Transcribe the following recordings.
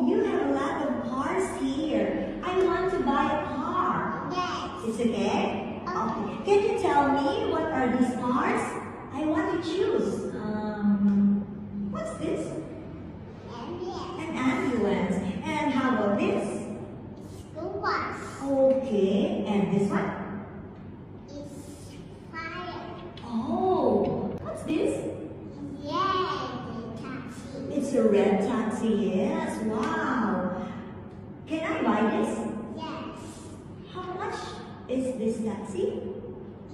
you have a lot of cars here. I want to buy a car. Yes. It's okay? Okay. Can you tell me what are these cars? I want to choose. What's this? Ambulance. An ambulance. And how about this? School bus. Okay. And this one? It's fire. Oh. What's this? Yeah, the taxi. It's a red taxi. Yes. Wow. Can I buy this? Yes. How much is this taxi?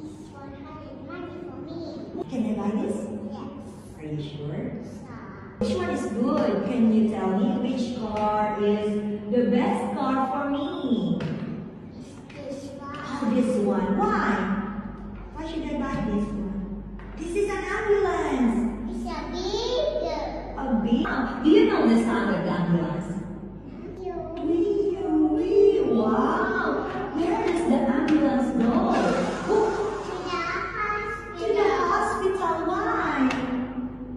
It's 100 money for me. Can I buy this? Yes. Are you sure? So, Which one is good? Can you tell me which car is the best car for me? it's this one. Oh, this one. Why? Why should I buy this one? This is an ambulance. It's a big. A big. Do you know the sound of the ambulance? Wee, wee. Wow. Where does the ambulance go? Oh, to the hospital. Why?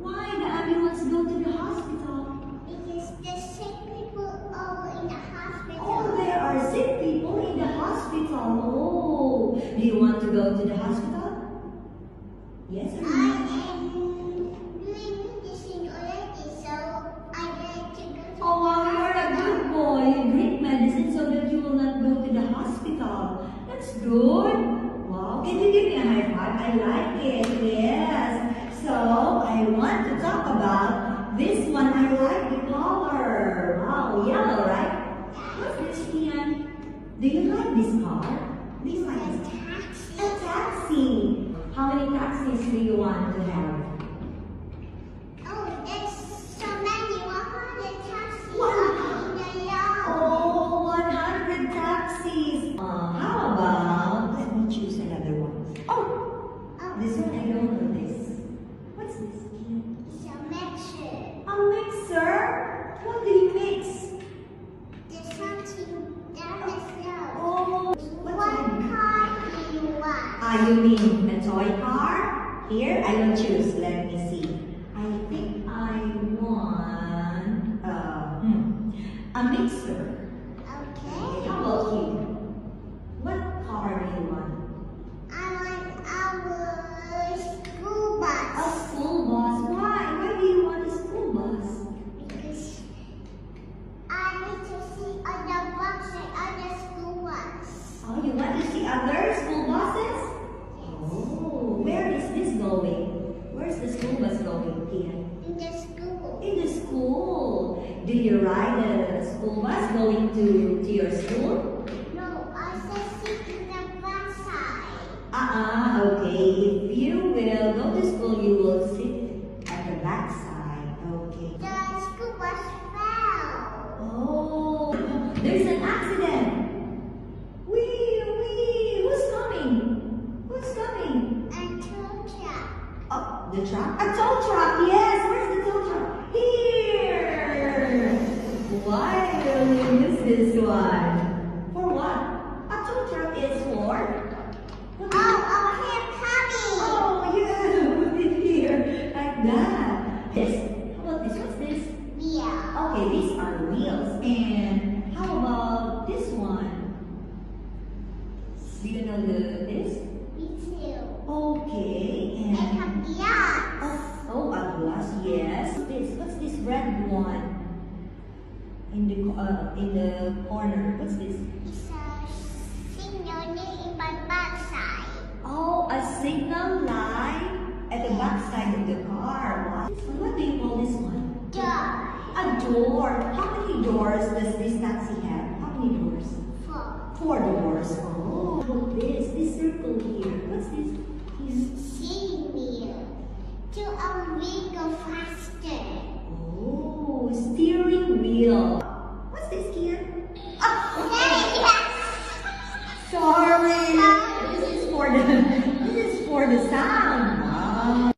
Why the ambulance go to the hospital? Because the sick people over in the hospital. Oh, there are sick people in the hospital. Oh, do you want to go to the hospital? Yes or I no? am doing medicine already, so I like to go to Oh, wow, you're a good boy. You drink medicine so that you will not go to the hospital. That's good. Wow, can you give me a high five? I like it. Yes. So, I want to talk about this one. I like the color. Wow, yellow, right? What's this, Ian? Do you like this car? Do you like this? taxi. A taxi. How many taxis do you want to have? Oh, there's so many. 100 taxis Wow. in the yard. Oh, 100 taxis. How about, let me choose another one. Oh, this one, I don't know this. What's this? It's a mixture. A mixer? What do you mix? There's something down the floor. Oh, What what's that? car do you want? You mean a toy car? Here, I will choose. Let me see. I think I want a mixer. Okay. How about you? What car do you want? I want our school A bus. school bus. Why? Why do you want a school bus? Because I need to see other buses, other school bus. Oh, you want to see other school buses? Oh, where is this going? Where's the school bus going, Tia? In the school. In the school. Do you ride a school bus going to your school? No, I said sit in the bus side. Okay. If you will go to school, you will sit at the back side. Okay. The school bus fell. Oh, there's an accident. Wee. Who's coming? Who's coming? And tow truck. Oh, the truck? A tow truck, yes. Where's the tow truck? Here. Why will you use this one? For what? A tow truck is for? Oh, here coming. Oh, yeah. Put it here. Like that. Yes. How about this? What's this? Yeah. Okay, these are wheels. And how about this one? Do you know this? Me too. Okay. And And a glass. oh, a glass, yes. What's this red one? In the corner. What's this? It's a signal in my backside. Oh, a signal light at the back side of the car. What do you call this one? Door. A door. How many doors does this taxi have? How many doors? 4. 4 doors. Oh, how about this circle here. What's this? Here. Steering wheel. To we go faster. Oh, steering wheel. What's this here? Sorry. This is for the